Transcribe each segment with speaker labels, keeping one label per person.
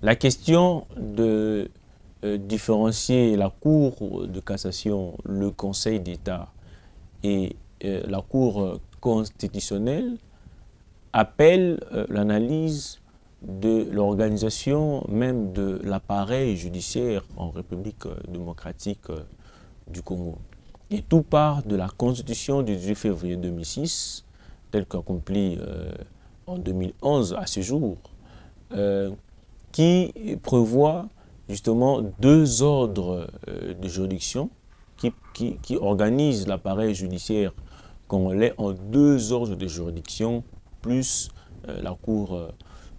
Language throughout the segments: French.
Speaker 1: La question de différencier la Cour de cassation, le Conseil d'État et la Cour constitutionnelle appelle l'analyse de l'organisation même de l'appareil judiciaire en République démocratique du Congo. Et tout part de la Constitution du 18 février 2006, telle qu'accomplie en 2011 à ce jour, qui prévoit justement deux ordres de juridiction qui organisent l'appareil judiciaire congolais en deux ordres de juridiction plus la Cour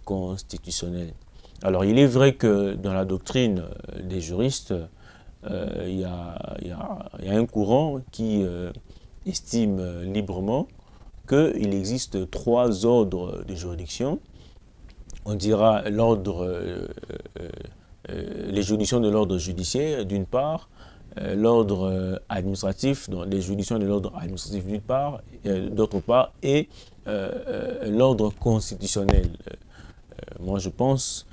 Speaker 1: constitutionnelle. Alors il est vrai que dans la doctrine des juristes, il y a un courant qui estime librement qu'il existe trois ordres de juridiction. On dira l'ordre, les juridictions de l'ordre judiciaire d'une part, l'ordre administratif, donc les juridictions de l'ordre administratif d'une part, d'autre part, et l'ordre constitutionnel. Moi je pense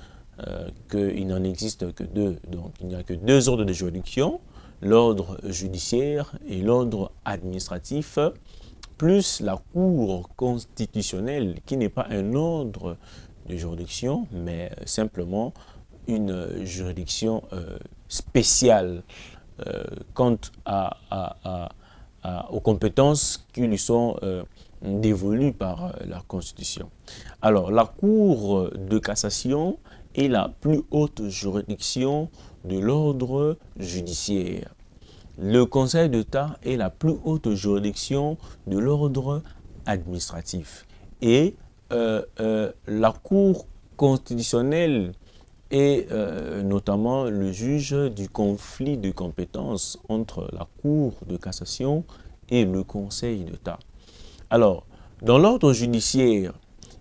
Speaker 1: qu'il n'en existe que deux, donc il n'y a que deux ordres de juridiction, l'ordre judiciaire et l'ordre administratif, plus la Cour constitutionnelle qui n'est pas un ordre de juridiction, mais simplement une juridiction spéciale quant aux compétences qui lui sont dévolues par la Constitution. Alors, la Cour de cassation est la plus haute juridiction de l'ordre judiciaire. Le Conseil d'État est la plus haute juridiction de l'ordre administratif. Et la Cour constitutionnelle est notamment le juge du conflit de compétences entre la Cour de cassation et le Conseil d'État. Alors, dans l'ordre judiciaire,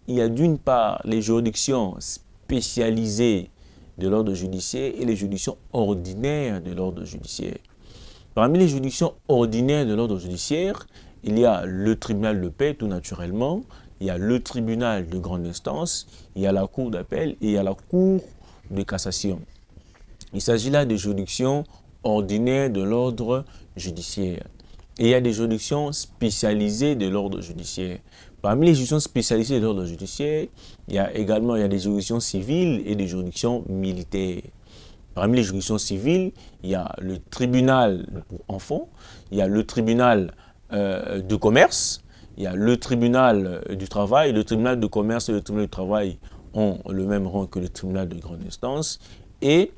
Speaker 1: il y a d'une part les juridictions spécialisées de l'ordre judiciaire et les juridictions ordinaires de l'ordre judiciaire. Parmi les juridictions ordinaires de l'ordre judiciaire, il y a le tribunal de paix, tout naturellement, il y a le tribunal de grande instance, il y a la cour d'appel et il y a la cour de cassation. Il s'agit là des juridictions ordinaires de l'ordre judiciaire. Et il y a des juridictions spécialisées de l'ordre judiciaire. Parmi les juridictions spécialisées de l'ordre judiciaire, il y a également des juridictions civiles et des juridictions militaires. Parmi les juridictions civiles, il y a le tribunal pour enfants, il y a le tribunal de commerce, il y a le tribunal du travail. Le tribunal de commerce et le tribunal du travail ont le même rang que le tribunal de grande instance. Et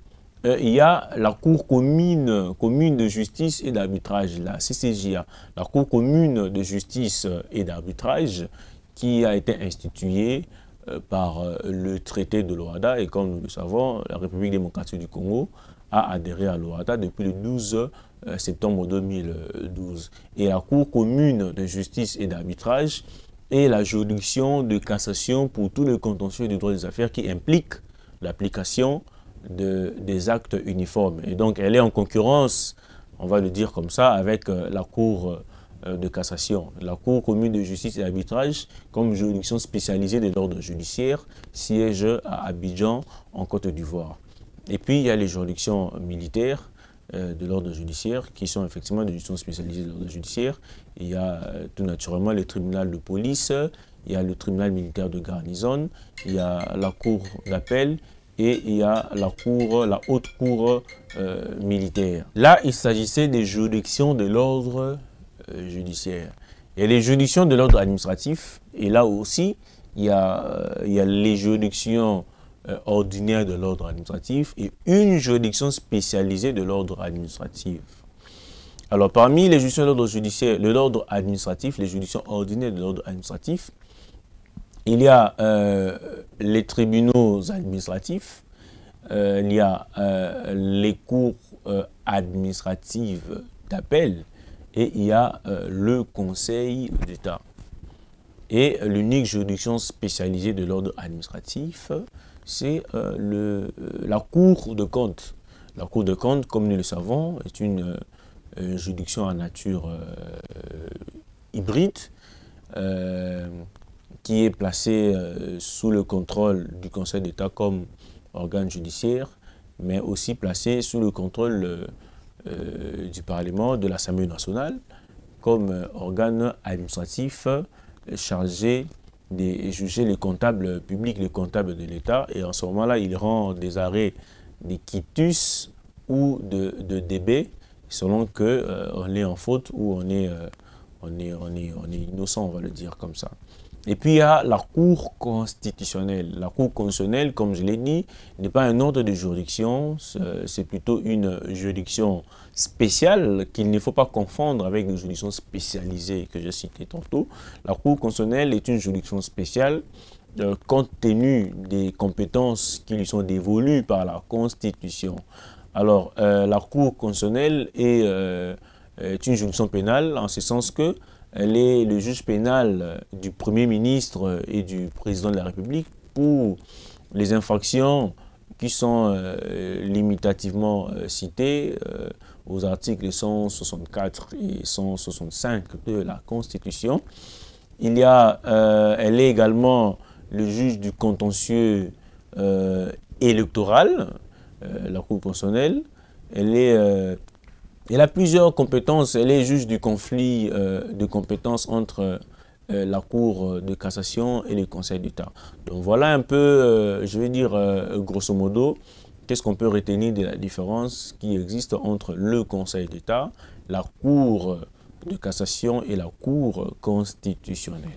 Speaker 1: il y a la Cour commune de justice et d'arbitrage, la CCJA, la Cour commune de justice et d'arbitrage qui a été instituée par le traité de l'OHADA. Et comme nous le savons, la République démocratique du Congo a adhéré à l'OHADA depuis le 12 septembre 2012. Et la Cour commune de justice et d'arbitrage est la juridiction de cassation pour tous les contentieux du droit des affaires qui implique l'application des actes uniformes. Et donc elle est en concurrence, on va le dire comme ça, avec la Cour de cassation. La Cour commune de justice et d'arbitrage, comme juridiction spécialisée de l'ordre judiciaire, siège à Abidjan, en Côte d'Ivoire. Et puis il y a les juridictions militaires de l'ordre judiciaire, qui sont effectivement des juridictions spécialisées de l'ordre judiciaire. Il y a tout naturellement le tribunal de police, il y a le tribunal militaire de garnison, il y a la cour d'appel et il y a la haute cour militaire. Là, il s'agissait des juridictions de l'ordre judiciaire. Il y a les juridictions de l'ordre administratif, et là aussi, il y a les juridictions ordinaires de l'ordre administratif et une juridiction spécialisée de l'ordre administratif. Alors, parmi les juridictions de l'ordre judiciaire, de l'ordre administratif, les juridictions ordinaires de l'ordre administratif, il y a les tribunaux administratifs, il y a les cours administratives d'appel et il y a le Conseil d'État. Et l'unique juridiction spécialisée de l'ordre administratif, c'est la Cour de compte. La Cour de compte, comme nous le savons, est une juridiction à nature hybride qui est placée sous le contrôle du Conseil d'État comme organe judiciaire, mais aussi placée sous le contrôle du Parlement, de l'Assemblée nationale, comme organe administratif chargé de juger les comptables publics, les comptables de l'État. Et en ce moment-là, il rend des arrêts de quitus ou de débet, selon qu'on est en faute ou on est innocent, on va le dire comme ça. Et puis il y a la Cour constitutionnelle. La Cour constitutionnelle, comme je l'ai dit, n'est pas un ordre de juridiction, c'est plutôt une juridiction spéciale qu'il ne faut pas confondre avec les juridictions spécialisées que j'ai citées tantôt. La Cour constitutionnelle est une juridiction spéciale compte tenu des compétences qui lui sont dévolues par la Constitution. Alors, la Cour constitutionnelle est une juridiction pénale en ce sens que elle est le juge pénal du Premier ministre et du Président de la République pour les infractions qui sont limitativement citées aux articles 164 et 165 de la Constitution. Elle est également le juge du contentieux électoral, la Cour constitutionnelle. Elle a plusieurs compétences. Elle est juge du conflit de compétences entre la Cour de cassation et le Conseil d'État. Donc voilà un peu, je vais dire grosso modo, qu'est-ce qu'on peut retenir de la différence qui existe entre le Conseil d'État, la Cour de cassation et la Cour constitutionnelle.